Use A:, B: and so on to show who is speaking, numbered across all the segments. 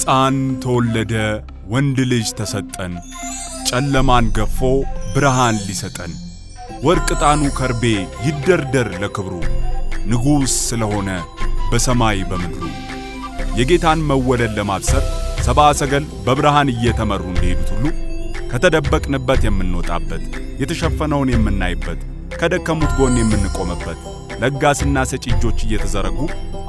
A: ሕፃን ተወለደ ወንድ ልጅ ተሰጠን ጨለማን ገፎ ብርሃን ሊሰጠን ወርቅ ጣኑ ከርቤ ይደርደር ለክብሩ ንጉሥ ስለሆነ በሰማይ በምድሩ የጌታን መወለድ ለማብሰር ሰብአ ሰገል በብርሃን እየተመሩ እንደሄዱት ሁሉ ከተደበቅንበት የምንወጣበት የተሸፈነውን የምናይበት ከደከሙት ጎን የምንቆምበት ለጋስና ሰጪ እጆች እየተዘረጉ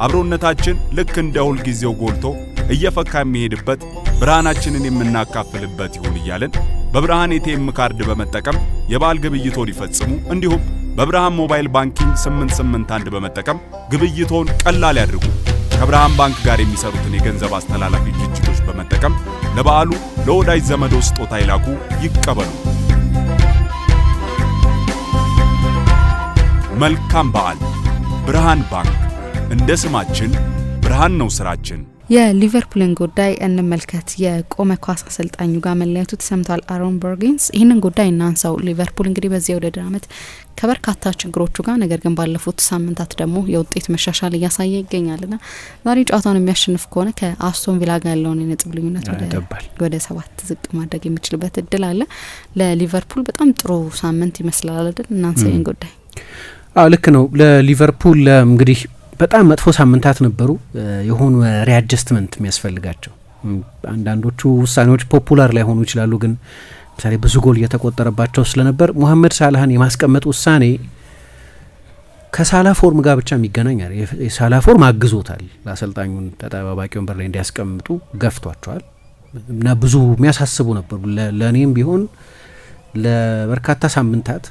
A: አብሮነታችን ልክ እንደ ሁል ጊዜው ጎልቶ እየፈካ የሚሄድበት ብርሃናችንን የምናካፍልበት ይሁን እያልን በብርሃን ኤቲኤም ካርድ በመጠቀም የበዓል ግብይቶን ይፈጽሙ። እንዲሁም በብርሃን ሞባይል ባንኪንግ 881 በመጠቀም ግብይቶን ቀላል ያድርጉ። ከብርሃን ባንክ ጋር የሚሰሩትን የገንዘብ አስተላላፊ ድርጅቶች በመጠቀም ለበዓሉ ለወዳጅ ዘመዶ ስጦታ ይላኩ፣ ይቀበሉ። መልካም በዓል። ብርሃን ባንክ። እንደ ስማችን ብርሃን ነው ስራችን።
B: የሊቨርፑልን ጉዳይ እንመልከት። የቆመ ኳስ አሰልጣኙ ጋር መለያየቱ ተሰምቷል። አሮን ቦርጊንስ ይህንን ጉዳይ እናንሳው። ሊቨርፑል እንግዲህ በዚህ የውድድር ዓመት ከበርካታ ችግሮቹ ጋር ነገር ግን ባለፉት ሳምንታት ደግሞ የውጤት መሻሻል እያሳየ ይገኛልና ዛሬ ጨዋታውን የሚያሸንፍ ከሆነ ከአስቶን ቪላ ጋር ያለውን የነጥብ ልዩነት ወደ 7 ዝቅ ማድረግ የሚችልበት እድል አለ። ለሊቨርፑል በጣም ጥሩ ሳምንት ይመስላል አይደል? እናንሳ ይህን ጉዳይ።
C: ልክ ነው። ለሊቨርፑል እንግዲህ በጣም መጥፎ ሳምንታት ነበሩ። የሆኑ ሪአጀስትመንት የሚያስፈልጋቸው አንዳንዶቹ ውሳኔዎች ፖፑላር ላይ ሆኑ ይችላሉ፣ ግን ለምሳሌ ብዙ ጎል እየተቆጠረባቸው ስለነበር ሙሐመድ ሳላህን የማስቀመጥ ውሳኔ ከሳላ ፎርም ጋር ብቻ የሚገናኝ አይደል። የሳላ ፎርም አግዞታል፣ አሰልጣኙን ተጠባባቂ ወንበር ላይ እንዲያስቀምጡ ገፍቷቸዋል እና ብዙ የሚያሳስቡ ነበሩ። ለእኔም ቢሆን ለበርካታ ሳምንታት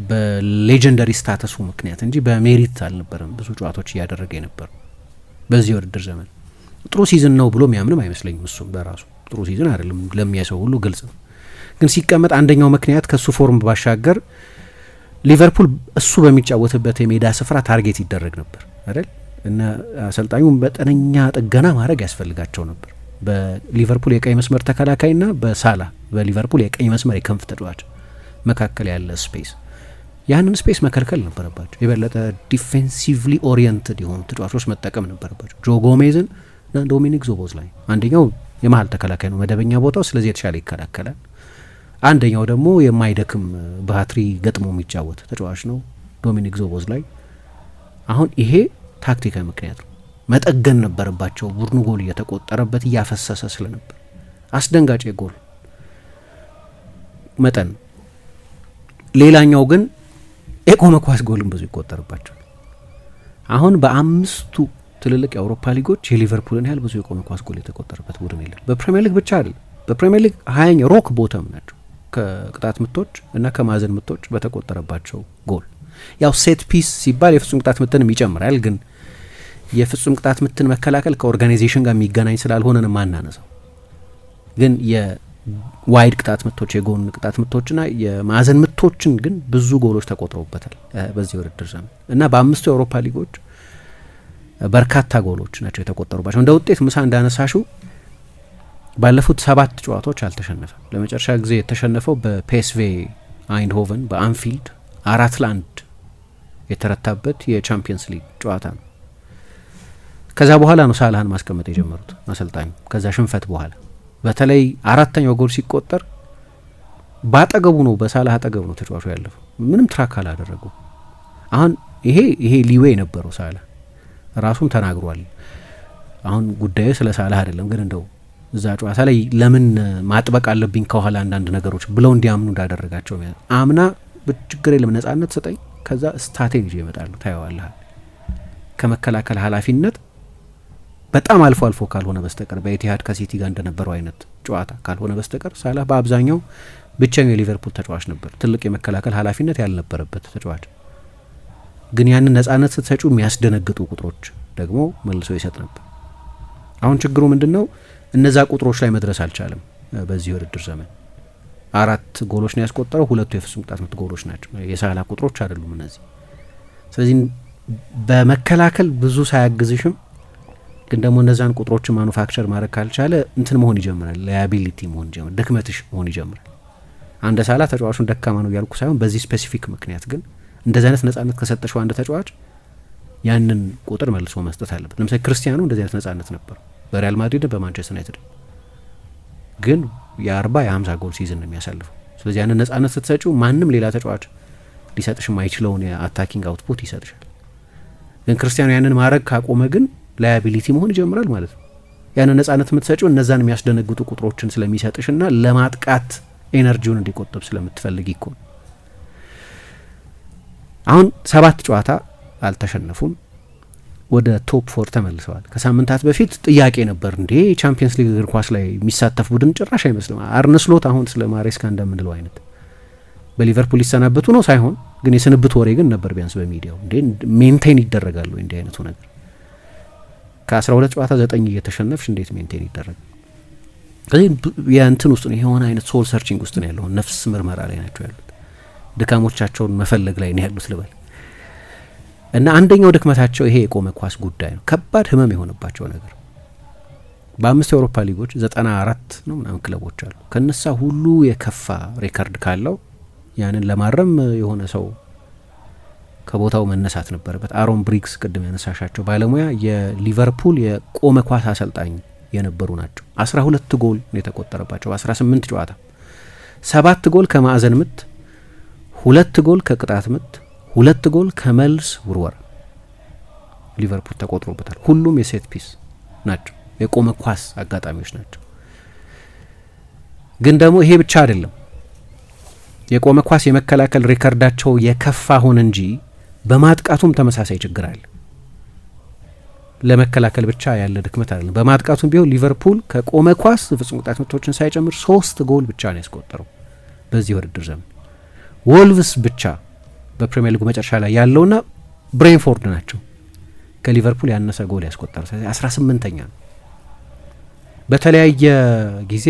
C: በሌጀንደሪ ስታተሱ ምክንያት እንጂ በሜሪት አልነበረም ብዙ ጨዋታዎች እያደረገ የነበር። በዚህ ውድድር ዘመን ጥሩ ሲዝን ነው ብሎ የሚያምንም አይመስለኝም። እሱም በራሱ ጥሩ ሲዝን አይደለም ለሚያሰው ሁሉ ግልጽ ነው። ግን ሲቀመጥ አንደኛው ምክንያት ከሱ ፎርም ባሻገር ሊቨርፑል እሱ በሚጫወትበት የሜዳ ስፍራ ታርጌት ይደረግ ነበር አይደል እና አሰልጣኙ መጠነኛ ጥገና ማድረግ ያስፈልጋቸው ነበር። በሊቨርፑል የቀኝ መስመር ተከላካይና በሳላ በሊቨርፑል የቀኝ መስመር የክንፍ ተጫዋች መካከል ያለ ስፔስ ያንን ስፔስ መከልከል ነበረባቸው። የበለጠ ዲፌንሲቭሊ ኦሪየንትድ የሆኑ ተጫዋቾች መጠቀም ነበረባቸው። ጆ ጎሜዝን እና ዶሚኒክ ዞቦዝላይ አንደኛው የመሀል ተከላካይ ነው መደበኛ ቦታው፣ ስለዚህ የተሻለ ይከላከላል። አንደኛው ደግሞ የማይደክም ባትሪ ገጥሞ የሚጫወት ተጫዋች ነው ዶሚኒክ ዞቦዝላይ። አሁን ይሄ ታክቲካዊ ምክንያት ነው። መጠገን ነበረባቸው። ቡድኑ ጎል እየተቆጠረበት እያፈሰሰ ስለነበር አስደንጋጭ የጎል መጠን። ሌላኛው ግን የቆመ ኳስ ጎልም ብዙ ይቆጠርባቸዋል። አሁን በ5ቱ ትልልቅ የአውሮፓ ሊጎች የሊቨርፑልን ያህል ብዙ የቆመ ኳስ ጎል የተቆጠረበት ቡድን የለም። በፕሪሚየር ሊግ ብቻ አይደለም፣ በፕሪሚየር ሊግ 20ኛ ሮክ ቦተም ናቸው ከቅጣት ምቶች እና ከማዕዘን ምቶች በተቆጠረባቸው ጎል። ያው ሴት ፒስ ሲባል የፍጹም ቅጣት ምትንም ይጨምራል፣ ግን የፍጹም ቅጣት ምትን መከላከል ከኦርጋናይዜሽን ጋር የሚገናኝ ስላልሆነ ነው ማናነሳው። ግን ዋይድ ቅጣት ምቶች የጎን ቅጣት ምቶችና የማዕዘን ምቶችን ግን ብዙ ጎሎች ተቆጥረውበታል በዚህ ውድድር ዘመን እና በ5ቱ የአውሮፓ ሊጎች በርካታ ጎሎች ናቸው የተቆጠሩባቸው። እንደ ውጤት ምሳ እንዳነሳሹ ባለፉት 7 ጨዋታዎች አልተሸነፈም። ለመጨረሻ ጊዜ የተሸነፈው በፒኤስቪ አይንድሆቨን በአንፊልድ 4-1 የተረታበት የቻምፒየንስ ሊግ ጨዋታ ነው። ከዛ በኋላ ነው ሳላህን ማስቀመጥ የጀመሩት አሰልጣኙ። ከዛ ሽንፈት በኋላ በተለይ 4ኛው ጎል ሲቆጠር ባጠገቡ ነው፣ በሳላህ አጠገቡ ነው ተጫዋቹ ያለፈው። ምንም ትራክ አላደረገው። አሁን ይሄ ሊዌ የነበረው ሳላህ ራሱም ተናግሯል። አሁን ጉዳዩ ስለ ሳላህ አይደለም፣ ግን እንደው እዛ ጨዋታ ላይ ለምን ማጥበቅ አለብኝ ከኋላ አንዳንድ ነገሮች ብለው እንዲያምኑ እንዳደረጋቸው አምና ችግር የለም ነጻነት ስጠኝ፣ ከዛ ስታቴን ይዤ እመጣለሁ ታየዋለህ። ከመከላከል ኃላፊነት በጣም አልፎ አልፎ ካልሆነ በስተቀር በኢቲሃድ ከሲቲ ጋር እንደነበረው አይነት ጨዋታ ካልሆነ በስተቀር ሳላህ በአብዛኛው ብቸኛው የሊቨርፑል ተጫዋች ነበር፣ ትልቅ የመከላከል ኃላፊነት ያልነበረበት ተጫዋች። ግን ያንን ነጻነት ስትሰጪው የሚያስደነግጡ ቁጥሮች ደግሞ መልሶ ይሰጥ ነበር። አሁን ችግሩ ምንድነው? እነዛ ቁጥሮች ላይ መድረስ አልቻለም። በዚህ ውድድር ዘመን 4 ጎሎች ነው ያስቆጠረው፣ 2 የፍጹም ቅጣት ምት ጎሎች ናቸው። የሳላህ ቁጥሮች አይደሉም እነዚህ። ስለዚህ በመከላከል ብዙ ሳያግዝሽም ግን ደግሞ እነዛን ቁጥሮችን ማኑፋክቸር ማድረግ ካልቻለ እንትን መሆን ይጀምራል፣ ላያቢሊቲ መሆን ይጀምራል፣ ድክመትሽ መሆን ይጀምራል። አንድ ሳላህ ተጫዋቹን ደካማ ነው ያልኩ ሳይሆን በዚህ ስፔሲፊክ ምክንያት ግን እንደዚህ አይነት ነጻነት ከሰጠሽው አንድ ተጫዋች ያንን ቁጥር መልሶ መስጠት አለበት። ለምሳሌ ክርስቲያኖ እንደዚህ አይነት ነጻነት ነበር። በሪያል ማድሪድ በማንቸስተር ዩናይትድ ግን የ40 የ50 ጎል ሲዝን ነው የሚያሳልፈው። ስለዚህ ያንን ነጻነት ስትሰጪው ማንም ሌላ ተጫዋች ሊሰጥሽ የማይችለውን የአታኪንግ አውትፑት ይሰጥሻል። ግን ክርስቲያኖ ያንን ማድረግ ካቆመ ግን ላያቢሊቲ መሆን ይጀምራል ማለት ነው። ያንን ነጻነት የምትሰጪው እነዛን የሚያስደነግጡ ቁጥሮችን ስለሚሰጥሽና ለማጥቃት ኤነርጂውን እንዲቆጥብ ስለምትፈልግ ይኮ። አሁን 7 ጨዋታ አልተሸነፉም፣ ወደ ቶፕ 4 ተመልሰዋል። ከሳምንታት በፊት ጥያቄ ነበር፣ እንዴ ቻምፒየንስ ሊግ እግር ኳስ ላይ የሚሳተፍ ቡድን ጭራሽ አይመስልም። አርነ ስሎት አሁን ስለ ማሬስካ እንደምንለው አይነት በሊቨርፑል ሊሰናበቱ ነው ሳይሆን ግን የስንብት ወሬ ግን ነበር ቢያንስ በሚዲያው። እንዴ ሜንቴን ይደረጋሉ እንዲህ አይነቱ ነገር? ከ12 ጨዋታ 9 እየተሸነፍሽ እንዴት ሜንቴን ይደረግ? ስለዚህ የእንትን ውስጥ ነው የሆነ አይነት ሶል ሰርቺንግ ውስጥ ነው ያለው። ነፍስ ምርመራ ላይ ናቸው ያሉት፣ ድካሞቻቸውን መፈለግ ላይ ነው ያሉት ልበል። እና አንደኛው ድክመታቸው ይሄ የቆመ ኳስ ጉዳይ ነው። ከባድ ህመም የሆነባቸው ነገር በ5 የአውሮፓ ሊጎች 94 ነው ምናምን ክለቦች አሉ። ከነሳ ሁሉ የከፋ ሬከርድ ካለው ያንን ለማረም የሆነ ሰው ከቦታው መነሳት ነበረበት። አሮን ብሪግስ ቅድም ያነሳሻቸው ባለሙያ የሊቨርፑል የቆመ ኳስ አሰልጣኝ የነበሩ ናቸው። 12 ጎል ነው የተቆጠረባቸው በ18 ጨዋታ። 7 ጎል ከማዕዘን ምት፣ 2 ጎል ከቅጣት ምት፣ 2 ጎል ከመልስ ውርወራ ሊቨርፑል ተቆጥሮበታል። ሁሉም የሴት ፒስ ናቸው፣ የቆመ ኳስ አጋጣሚዎች ናቸው። ግን ደግሞ ይሄ ብቻ አይደለም። የቆመ ኳስ የመከላከል ሪከርዳቸው የከፋ ሆነ እንጂ በማጥቃቱም ተመሳሳይ ችግር አለ። ለመከላከል ብቻ ያለ ድክመት አይደለም። በማጥቃቱም ቢሆን ሊቨርፑል ከቆመ ኳስ ፍጹም ቅጣት ምቶችን ሳይጨምር 3 ጎል ብቻ ነው ያስቆጠረው በዚህ ውድድር ዘመን። ወልቭስ ብቻ በፕሪሚየር ሊጉ መጨረሻ ላይ ያለውና ብሬንፎርድ ናቸው ከሊቨርፑል ያነሰ ጎል ያስቆጠሩ። 18ኛ ነው። በተለያየ ጊዜ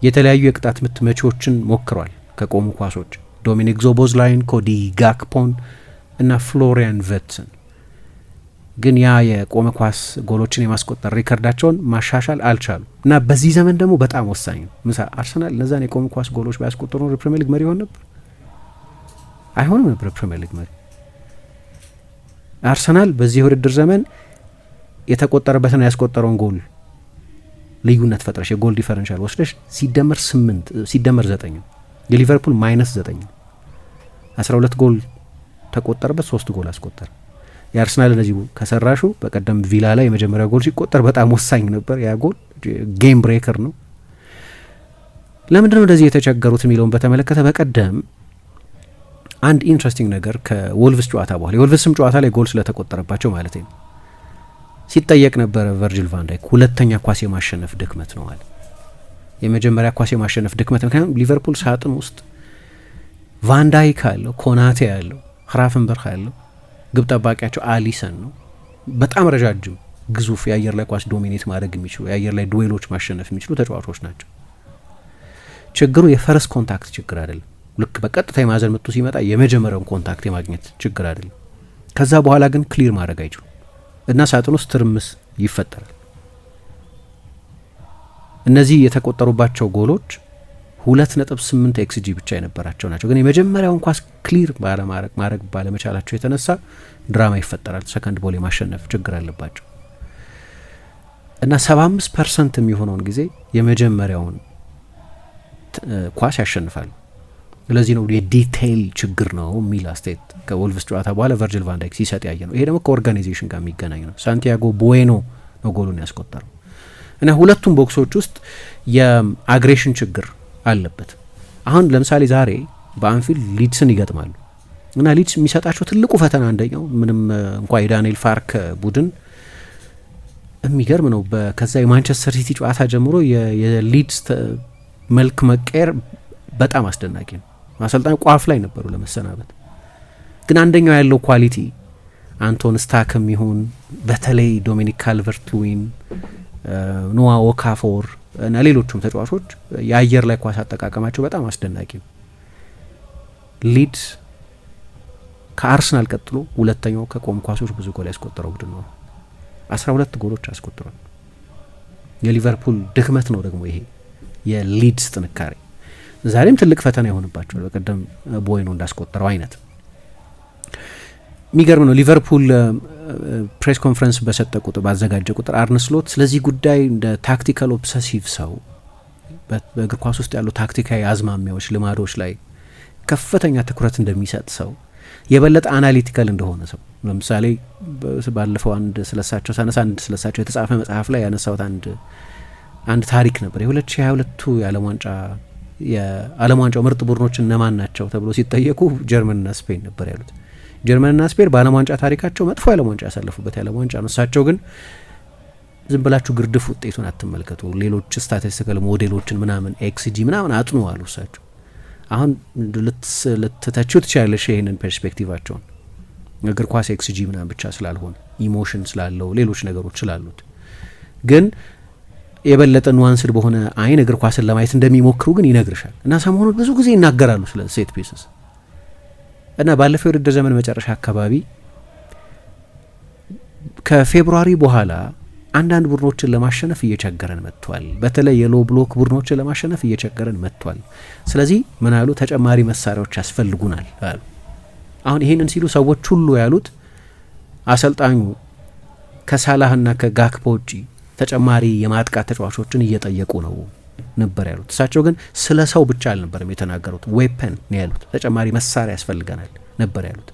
C: የተለያዩ የቅጣት ምት መቺዎችን ሞክሯል ከቆሙ ኳሶች፣ ዶሚኒክ ዞቦዝላይን፣ ኮዲ ጋክፖን እና ፍሎሪያን ቨትስን። ግን ያ የቆመ ኳስ ጎሎችን የማስቆጠር ሪከርዳቸውን ማሻሻል አልቻሉ እና በዚህ ዘመን ደግሞ በጣም ወሳኝ ነው። ምሳ አርሰናል እነዛን የቆመ ኳስ ጎሎች ባያስቆጠሩ ነው ፕሪሚየር ሊግ መሪ ይሆን ነበር? አይሆንም ነበር ፕሪሚየር ሊግ መሪ። አርሰናል በዚህ ውድድር ዘመን የተቆጠረበትና ያስቆጠረውን ጎል ልዩነት ፈጥረሽ የጎል ዲፈረንሻል ወስደሽ ሲደመር 8 ሲደመር 9 የሊቨርፑል -9 12 ጎል ተቆጠረበት፣ 3 ጎል አስቆጠረ። የአርሰናል እንደዚህ ከሰራሹ በቀደም ቪላ ላይ የመጀመሪያ ጎል ሲቆጠር በጣም ወሳኝ ነበር። ያ ጎል ጌም ብሬከር ነው። ለምንድነው እንደዚህ የተቸገሩት የሚለውን በተመለከተ በቀደም አንድ ኢንትረስቲንግ ነገር ከወልቭስ ጨዋታ በኋላ የወልቭስም ጨዋታ ላይ ጎል ስለተቆጠረባቸው ማለት ነው ሲጠየቅ ነበረ ቨርጂል ቫን ዳይክ ሁለተኛ ኳስ የማሸነፍ ድክመት ነው አለ። የመጀመሪያ ኳስ የማሸነፍ ድክመት ምክንያቱም ሊቨርፑል ሳጥን ውስጥ ቫን ዳይክ አለው፣ ኮናቴ አለው፣ ራፍንበርግ አለው፣ ግብ ጠባቂያቸው አሊሰን ነው። በጣም ረጃጅም ግዙፍ የአየር ላይ ኳስ ዶሚኔት ማድረግ የሚችሉ የአየር ላይ ዱዌሎች ማሸነፍ የሚችሉ ተጫዋቾች ናቸው። ችግሩ የፈረስ ኮንታክት ችግር አይደለም። ልክ በቀጥታ የማዕዘን ምቱ ሲመጣ የመጀመሪያውን ኮንታክት የማግኘት ችግር አይደለም። ከዛ በኋላ ግን ክሊር ማድረግ አይችሉም እና ሳጥን ውስጥ ትርምስ ይፈጠራል። እነዚህ የተቆጠሩባቸው ጎሎች 2.8 ኤክስጂ ብቻ የነበራቸው ናቸው። ግን የመጀመሪያውን ኳስ ክሊር ማድረግ ባለመቻላቸው የተነሳ ድራማ ይፈጠራል። ሰከንድ ቦል የማሸነፍ ችግር አለባቸው እና 75% የሚሆነውን ጊዜ የመጀመሪያውን ኳስ ያሸንፋሉ። ስለዚህ ነው የዲቴይል ችግር ነው የሚል አስተያየት ከወልቭስ ጨዋታ በኋላ ቨርጂል ቫን ዳይክ ሲሰጥ ያየ ነው። ይሄ ደግሞ ከኦርጋናይዜሽን ጋር የሚገናኝ ነው። ሳንቲያጎ ቡዌኖ ነው ጎሉን ያስቆጠረው እና ሁለቱም ቦክሶች ውስጥ የአግሬሽን ችግር አለበት። አሁን ለምሳሌ ዛሬ በአንፊልድ ሊድስን ይገጥማሉ እና ሊድስ የሚሰጣቸው ትልቁ ፈተና አንደኛው ምንም እንኳ የዳንኤል ፋርክ ቡድን የሚገርም ነው። ከዛ የማንቸስተር ሲቲ ጨዋታ ጀምሮ የሊድስ መልክ መቀየር በጣም አስደናቂ ነው። አሰልጣኝ ቋፍ ላይ ነበሩ ለመሰናበት። ግን አንደኛው ያለው ኳሊቲ አንቶን ስታክም ይሁን በተለይ ዶሚኒክ ካልቨርት-ሉዊን፣ ኖዋ ኦካፎር እና ሌሎቹም ተጫዋቾች የአየር ላይ ኳስ አጠቃቀማቸው በጣም አስደናቂ ነው። ሊድስ ከአርሰናል ቀጥሎ ሁለተኛው ከቆሙ ኳሶች ብዙ ጎል ያስቆጠረው ቡድን ነው። 12 ጎሎች አስቆጥሯል። የሊቨርፑል ድክመት ነው ደግሞ ይሄ የሊድስ ጥንካሬ። ዛሬም ትልቅ ፈተና ይሆንባቸዋል። በቀደም ቦይኖ እንዳስቆጠረው አይነት የሚገርም ነው። ሊቨርፑል ፕሬስ ኮንፈረንስ በሰጠ ቁጥር ባዘጋጀ ቁጥር አርነ ስሎት ስለዚህ ጉዳይ እንደ ታክቲካል ኦብሰሲቭ ሰው በእግር ኳስ ውስጥ ያሉ ታክቲካዊ አዝማሚያዎች፣ ልማዶች ላይ ከፍተኛ ትኩረት እንደሚሰጥ ሰው፣ የበለጠ አናሊቲካል እንደሆነ ሰው ለምሳሌ ባለፈው አንድ ስለሳቸው ሳነሳ አንድ ስለሳቸው የተጻፈ መጽሐፍ ላይ ያነሳውት አንድ ታሪክ ነበር። የ2022 የዓለም ዋንጫው ምርጥ ቡድኖች እነማን ናቸው ተብሎ ሲጠየቁ ጀርመንና ስፔን ነበር ያሉት። ጀርመንና ስፔን በዓለም ዋንጫ ታሪካቸው መጥፎ የዓለም ዋንጫ ያሳለፉበት የዓለም ዋንጫ ነው። እሳቸው ግን ዝም ብላችሁ ግርድፍ ውጤቱን አትመልከቱ፣ ሌሎች ስታቲስቲካል ሞዴሎችን ምናምን ኤክስጂ ምናምን አጥኑ አሉ እሳቸው። አሁን ልትተችው ትችላለሽ ይህንን ፐርስፔክቲቫቸውን፣ እግር ኳስ ኤክስጂ ምናምን ብቻ ስላልሆነ ኢሞሽን ስላለው ሌሎች ነገሮች ስላሉት ግን የበለጠ ኑዋንስድ በሆነ አይን እግር ኳስን ለማየት እንደሚሞክሩ ግን ይነግርሻል። እና ሰሞኑን ብዙ ጊዜ ይናገራሉ ስለ ሴት ፒስስ እና ባለፈው የውድድር ዘመን መጨረሻ አካባቢ ከፌብሩዋሪ በኋላ አንዳንድ ቡድኖችን ለማሸነፍ እየቸገረን መጥቷል። በተለይ የሎ ብሎክ ቡድኖችን ለማሸነፍ እየቸገረን መጥቷል። ስለዚህ ምን አሉ? ተጨማሪ መሳሪያዎች ያስፈልጉናል አሉ። አሁን ይህንን ሲሉ ሰዎች ሁሉ ያሉት አሰልጣኙ ከሳላህና ከጋክፖ ውጪ ተጨማሪ የማጥቃት ተጫዋቾችን እየጠየቁ ነው ነበር ያሉት። እሳቸው ግን ስለ ሰው ብቻ አልነበረም የተናገሩት፣ ዌፐን ነው ያሉት። ተጨማሪ መሳሪያ ያስፈልገናል ነበር ያሉት።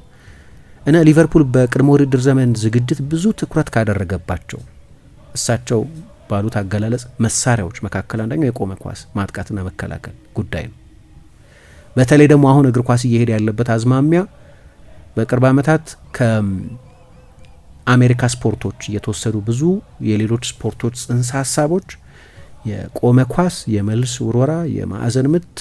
C: እና ሊቨርፑል በቅድመ ውድድር ዘመን ዝግጅት ብዙ ትኩረት ካደረገባቸው እሳቸው ባሉት አገላለጽ መሳሪያዎች መካከል አንደኛው የቆመ ኳስ ማጥቃትና መከላከል ጉዳይ ነው። በተለይ ደግሞ አሁን እግር ኳስ እየሄደ ያለበት አዝማሚያ በቅርብ ዓመታት ከአሜሪካ ስፖርቶች እየተወሰዱ ብዙ የሌሎች ስፖርቶች ጽንሰ ሀሳቦች የቆመ ኳስ፣ የመልስ ውርወራ፣ የማዕዘን ምት፣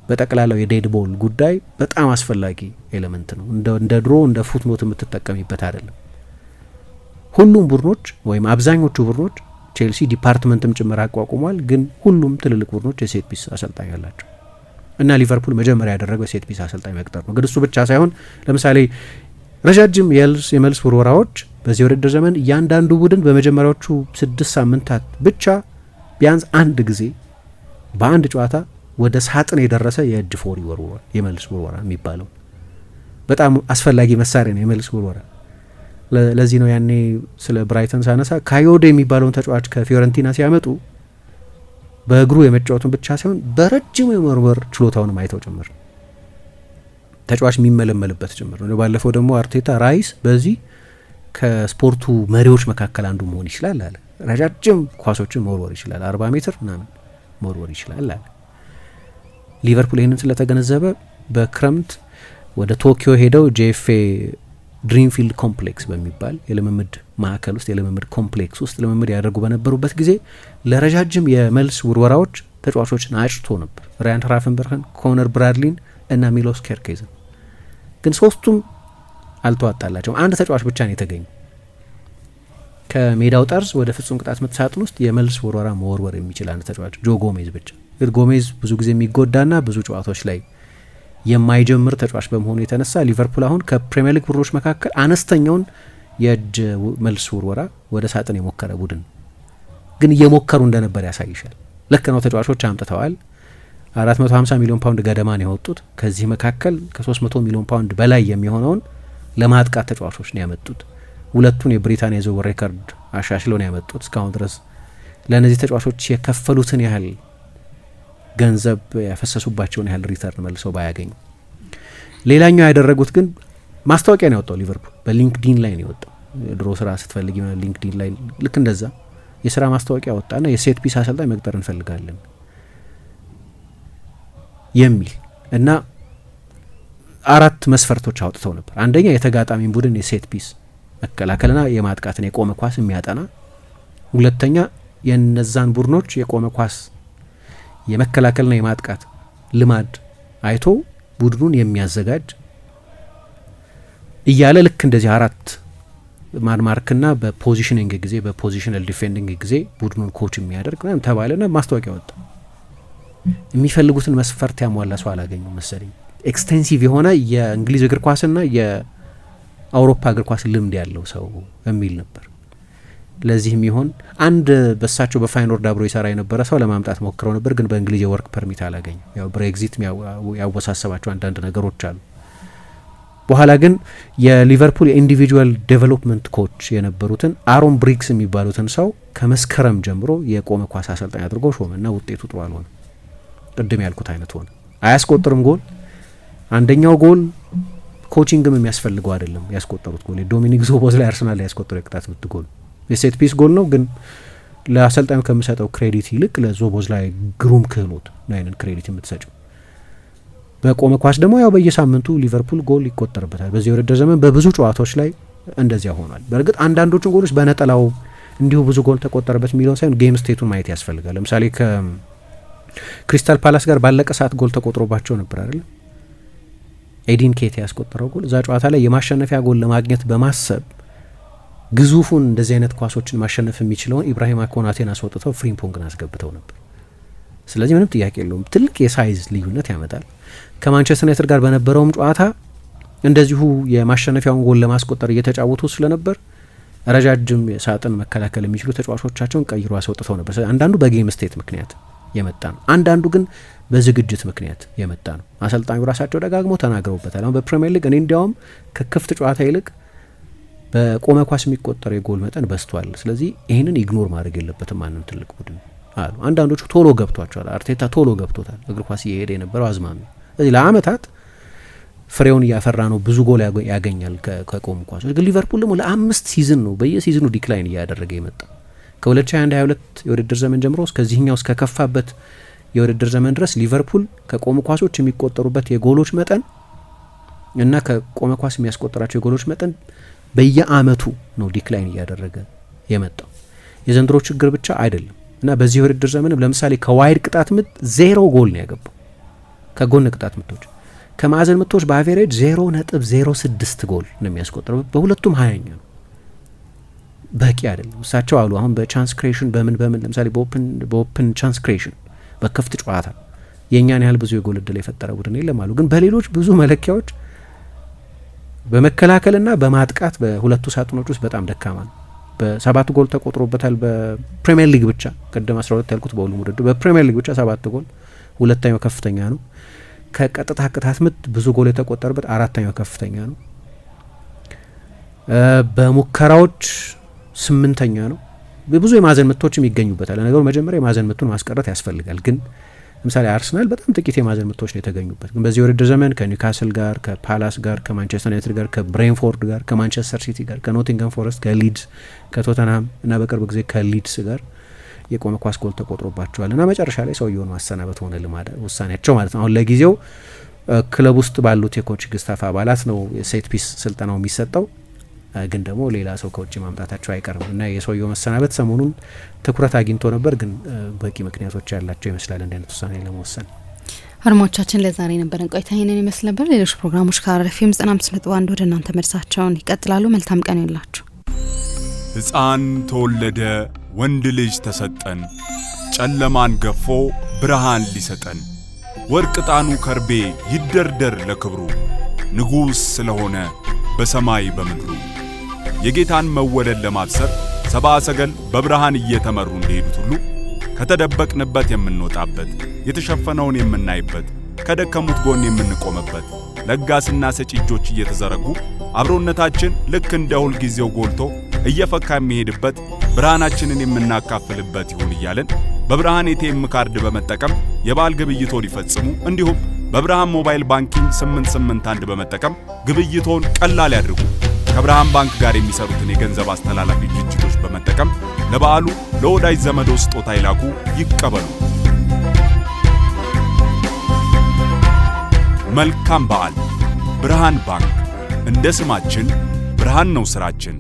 C: በጠቅላላው የዴድ ቦል ጉዳይ በጣም አስፈላጊ ኤሌመንት ነው። እንደ ድሮ እንደ ፉትኖት የምትጠቀሚበት አይደለም። ሁሉም ቡድኖች ወይም አብዛኞቹ ቡድኖች ቼልሲ ዲፓርትመንትም ጭምር አቋቁሟል። ግን ሁሉም ትልልቅ ቡድኖች የሴት ፒስ አሰልጣኝ አላቸው እና ሊቨርፑል መጀመሪያ ያደረገው የሴት ፒስ አሰልጣኝ መቅጠር ነው። ግን እሱ ብቻ ሳይሆን ለምሳሌ ረጃጅም የመልስ ውርወራዎች በዚህ ውድድር ዘመን እያንዳንዱ ቡድን በመጀመሪያዎቹ 6 ሳምንታት ብቻ ቢያንስ አንድ ጊዜ በአንድ ጨዋታ ወደ ሳጥን የደረሰ የእጅ ፎር ይወርወራል። የመልስ ውርወራ የሚባለው በጣም አስፈላጊ መሳሪያ ነው የመልስ ውርወራ። ለዚህ ነው ያኔ ስለ ብራይተን ሳነሳ ካዮዴ የሚባለውን ተጫዋች ከፊዮረንቲና ሲያመጡ በእግሩ የመጫወቱን ብቻ ሳይሆን በረጅሙ የመወርወር ችሎታውንም አይተው ጭምር ተጫዋች የሚመለመልበት ጭምር ነው። ባለፈው ደግሞ አርቴታ ራይስ በዚህ ከስፖርቱ መሪዎች መካከል አንዱ መሆን ይችላል አለ። ረጃጅም ኳሶችን መወርወር ይችላል፣ 40 ሜትር ምናምን መወርወር ይችላል አለ። ሊቨርፑል ይህንን ስለተገነዘበ በክረምት ወደ ቶኪዮ ሄደው ጄኤፍኤ ድሪምፊልድ ኮምፕሌክስ በሚባል የልምምድ ማዕከል ውስጥ የልምምድ ኮምፕሌክስ ውስጥ ልምምድ ያደርጉ በነበሩበት ጊዜ ለረጃጅም የመልስ ውርወራዎች ተጫዋቾችን አጭቶ ነበር። ራያን ራፈንበርግን፣ ኮነር ብራድሊን እና ሚሎስ ኬርኬዝን። ግን ሶስቱም አልተዋጣላቸውም። አንድ ተጫዋች ብቻ ነው የተገኘ ከሜዳው ጠርዝ ወደ ፍጹም ቅጣት ምት ሳጥን ውስጥ የመልስ ውርወራ መወርወር የሚችል አንድ ተጫዋች ጆ ጎሜዝ ብቻ። ግን ጎሜዝ ብዙ ጊዜ የሚጎዳና ብዙ ጨዋታዎች ላይ የማይጀምር ተጫዋች በመሆኑ የተነሳ ሊቨርፑል አሁን ከፕሪሚየር ሊግ ቡድኖች መካከል አነስተኛውን የእጅ መልስ ውርወራ ወደ ሳጥን የሞከረ ቡድን፣ ግን እየሞከሩ እንደነበር ያሳይሻል። ልክ ነው፣ ተጫዋቾች አምጥተዋል። 450 ሚሊዮን ፓውንድ ገደማን ያወጡት። ከዚህ መካከል ከ300 ሚሊዮን ፓውንድ በላይ የሚሆነውን ለማጥቃት ተጫዋቾች ነው ያመጡት። ሁለቱን የብሪታንያ የዝውውር ሬከርድ አሻሽለው ነው ያመጡት። እስካሁን ድረስ ለእነዚህ ተጫዋቾች የከፈሉትን ያህል ገንዘብ ያፈሰሱባቸውን ያህል ሪተርን መልሰው ባያገኙ። ሌላኛው ያደረጉት ግን ማስታወቂያ ነው ያወጣው ሊቨርፑል። በሊንክዲን ላይ ነው የወጣው። ድሮ ስራ ስትፈልጊ ሊንክዲን ላይ ልክ እንደዛ የስራ ማስታወቂያ ወጣና የሴት ፒስ አሰልጣኝ መቅጠር እንፈልጋለን የሚል እና 4 መስፈርቶች አውጥተው ነበር። አንደኛ የተጋጣሚን ቡድን የሴት ፒስ መከላከልና የማጥቃትን የቆመ ኳስ የሚያጠና፣ ሁለተኛ የነዛን ቡድኖች የቆመ ኳስ የመከላከልና የማጥቃት ልማድ አይቶ ቡድኑን የሚያዘጋጅ እያለ ልክ እንደዚህ 4 ማርክና በፖዚሽኒንግ ጊዜ በፖዚሽናል ዲፌንዲንግ ጊዜ ቡድኑን ኮች የሚያደርግ ምናምን ተባለና ማስታወቂያ ወጣ። የሚፈልጉትን መስፈርት ያሟላ ሰው አላገኙም መሰለኝ። ኤክስቴንሲቭ የሆነ የእንግሊዝ እግር ኳስና የአውሮፓ እግር ኳስ ልምድ ያለው ሰው የሚል ነበር። ለዚህም ይሆን አንድ በሳቸው በፋይኖርድ አብሮ ይሰራ የነበረ ሰው ለማምጣት ሞክረው ነበር፣ ግን በእንግሊዝ የወርክ ፐርሚት አላገኙም። ያው ብሬግዚት ያወሳሰባቸው አንዳንድ ነገሮች አሉ በኋላ ግን የሊቨርፑል የኢንዲቪጁዋል ዴቨሎፕመንት ኮች የነበሩትን አሮን ብሪክስ የሚባሉትን ሰው ከመስከረም ጀምሮ የቆመ ኳስ አሰልጣኝ አድርጎ ሾመና ውጤቱ ጥሩ አልሆነ። ቅድም ያልኩት አይነት ሆነ። አያስቆጥርም ጎል። አንደኛው ጎል ኮቺንግም የሚያስፈልገው አይደለም። ያስቆጠሩት ጎል ዶሚኒክ ዞቦዝላይ አርሰናል ላይ ያስቆጠረው የቅጣት ምት ጎል የሴት ፒስ ጎል ነው። ግን ለአሰልጣኙ ከምሰጠው ክሬዲት ይልቅ ለዞቦዝላይ ግሩም ክህሎት ነው ያንን ክሬዲት የምትሰጭው። በቆመ ኳስ ደግሞ ያው በየሳምንቱ ሊቨርፑል ጎል ይቆጠርበታል። በዚህ የውድድር ዘመን በብዙ ጨዋታዎች ላይ እንደዚያ ሆኗል። በእርግጥ አንዳንዶቹን ጎሎች በነጠላው እንዲሁ ብዙ ጎል ተቆጠረበት የሚለውን ሳይሆን ጌም ስቴቱን ማየት ያስፈልጋል። ለምሳሌ ከክሪስታል ፓላስ ጋር ባለቀ ሰዓት ጎል ተቆጥሮባቸው ነበር አይደል? ኤዲን ኬት ያስቆጠረው ጎል እዛ ጨዋታ ላይ የማሸነፊያ ጎል ለማግኘት በማሰብ ግዙፉን እንደዚህ አይነት ኳሶችን ማሸነፍ የሚችለውን ኢብራሂማ ኮናቴን አስወጥተው ፍሪምፖንግን አስገብተው ነበር። ስለዚህ ምንም ጥያቄ የለውም ትልቅ የሳይዝ ልዩነት ያመጣል። ከማንቸስተር ዩናይትድ ጋር በነበረውም ጨዋታ እንደዚሁ የማሸነፊያውን ጎል ለማስቆጠር እየተጫወቱ ስለነበር ረጃጅም ሳጥን መከላከል የሚችሉ ተጫዋቾቻቸውን ቀይሮ አስወጥተው ነበር። አንዳንዱ በጌም ስቴት ምክንያት የመጣ ነው፣ አንዳንዱ ግን በዝግጅት ምክንያት የመጣ ነው። አሰልጣኙ ራሳቸው ደጋግመው ተናግረውበታል። አሁን በፕሪሚየር ሊግ እኔ እንዲያውም ከክፍት ጨዋታ ይልቅ በቆመ ኳስ የሚቆጠር የጎል መጠን በዝቷል። ስለዚህ ይህንን ኢግኖር ማድረግ የለበትም ማንም ትልቅ ቡድን አሉ። አንዳንዶቹ ቶሎ ገብቷቸዋል። አርቴታ ቶሎ ገብቶታል እግር ኳስ እየሄደ የነበረው አዝማሚ። ስለዚህ ለአመታት ፍሬውን እያፈራ ነው፣ ብዙ ጎል ያገኛል ከቆሙ ኳሶች። ግን ሊቨርፑል ደግሞ ለ5 ሲዝን ነው በየሲዝኑ ዲክላይን እያደረገ የመጣ ከ2021-22 የውድድር ዘመን ጀምሮ እስከዚህኛው እስከከፋበት የውድድር ዘመን ድረስ ሊቨርፑል ከቆሙ ኳሶች የሚቆጠሩበት የጎሎች መጠን እና ከቆመ ኳስ የሚያስቆጠራቸው የጎሎች መጠን በየአመቱ ነው ዲክላይን እያደረገ የመጣው። የዘንድሮ ችግር ብቻ አይደለም እና በዚህ የውድድር ዘመንም ለምሳሌ ከዋይድ ቅጣት ምት 0 ጎል ነው ያገባው። ከጎን ቅጣት ምቶች፣ ከማዕዘን ምቶች በአቬሬጅ 0.06 ጎል ነው የሚያስቆጥረው። በሁለቱም 20ኛ ነው። በቂ አይደለም። እሳቸው አሉ አሁን በቻንስ ክሬሽን በምን ለምሳሌ በኦፕን ቻንስ ክሬሽን በክፍት ጨዋታ የእኛን ያህል ብዙ የጎል እድል የፈጠረ ቡድን የለም አሉ። ግን በሌሎች ብዙ መለኪያዎች በመከላከልና በማጥቃት በሁለቱ ሳጥኖች ውስጥ በጣም ደካማ ነው። በ7 ጎል ተቆጥሮበታል በፕሪሚየር ሊግ ብቻ። ቀደም 12 ያልኩት በሁሉም ውድድር በፕሪሚየር ሊግ ብቻ 7 ጎል፣ ሁለተኛው ከፍተኛ ነው። ከቀጥታ ቅጣት ምት ብዙ ጎል የተቆጠረበት 4ኛው ከፍተኛ ነው። በሙከራዎች 8ኛ ነው። ብዙ የማዕዘን ምቶችም ይገኙበታል። ነገሩ መጀመሪያ የማዕዘን ምቱን ማስቀረት ያስፈልጋል። ግን ለምሳሌ አርሰናል በጣም ጥቂት የማዕዘን ምቶች ነው የተገኙበት። ግን በዚህ የውድድር ዘመን ከኒውካስል ጋር፣ ከፓላስ ጋር፣ ከማንቸስተር ዩናይትድ ጋር፣ ከብሬንፎርድ ጋር፣ ከማንቸስተር ሲቲ ጋር፣ ከኖቲንገም ፎረስት፣ ከሊድስ፣ ከቶተንሃም እና በቅርብ ጊዜ ከሊድስ ጋር የቆመ ኳስ ጎል ተቆጥሮባቸዋል እና መጨረሻ ላይ ሰውየውን ማሰናበት ሆነ ልማድ ውሳኔያቸው ማለት ነው። አሁን ለጊዜው ክለብ ውስጥ ባሉት የኮችንግ ስታፍ አባላት ነው የሴት ፒስ ስልጠናው የሚሰጠው። ግን ደግሞ ሌላ ሰው ከውጭ ማምጣታቸው አይቀርም እና የሰውየው መሰናበት ሰሞኑን ትኩረት አግኝቶ ነበር። ግን በቂ ምክንያቶች ያላቸው ይመስላል እንዲህ አይነት ውሳኔ ለመወሰን።
B: አድማጮቻችን ለዛሬ ነበረን ቆይታ ይህንን ይመስል ነበር። ሌሎች ፕሮግራሞች ከአረፊም 95.1 ወደ እናንተ መድረሳቸውን ይቀጥላሉ። መልካም ቀን ይላችሁ።
A: ሕፃን ተወለደ፣ ወንድ ልጅ ተሰጠን፣ ጨለማን ገፎ ብርሃን ሊሰጠን፣ ወርቅ ዕጣኑ ከርቤ ይደርደር ለክብሩ፣ ንጉሥ ስለሆነ በሰማይ በምድሩ። የጌታን መወለድ ለማብሰር ሰብአ ሰገል በብርሃን እየተመሩ እንደሄዱት ሁሉ ከተደበቅንበት የምንወጣበት፣ የተሸፈነውን የምናይበት፣ ከደከሙት ጎን የምንቆምበት፣ ለጋስና ሰጪ እጆች እየተዘረጉ አብሮነታችን ልክ እንደ ሁል ጊዜው ጎልቶ እየፈካ የሚሄድበት፣ ብርሃናችንን የምናካፍልበት ይሁን እያለን በብርሃን ኤቲኤም ካርድ በመጠቀም የበዓል ግብይቶን ይፈጽሙ። እንዲሁም በብርሃን ሞባይል ባንኪንግ 881 በመጠቀም ግብይቶን ቀላል ያድርጉ። ከብርሃን ባንክ ጋር የሚሰሩትን የገንዘብ አስተላላፊ ድርጅቶች በመጠቀም ለበዓሉ ለወዳጅ ዘመዶ ስጦታ ይላኩ፣ ይቀበሉ። መልካም በዓል። ብርሃን ባንክ። እንደ ስማችን ብርሃን ነው ስራችን።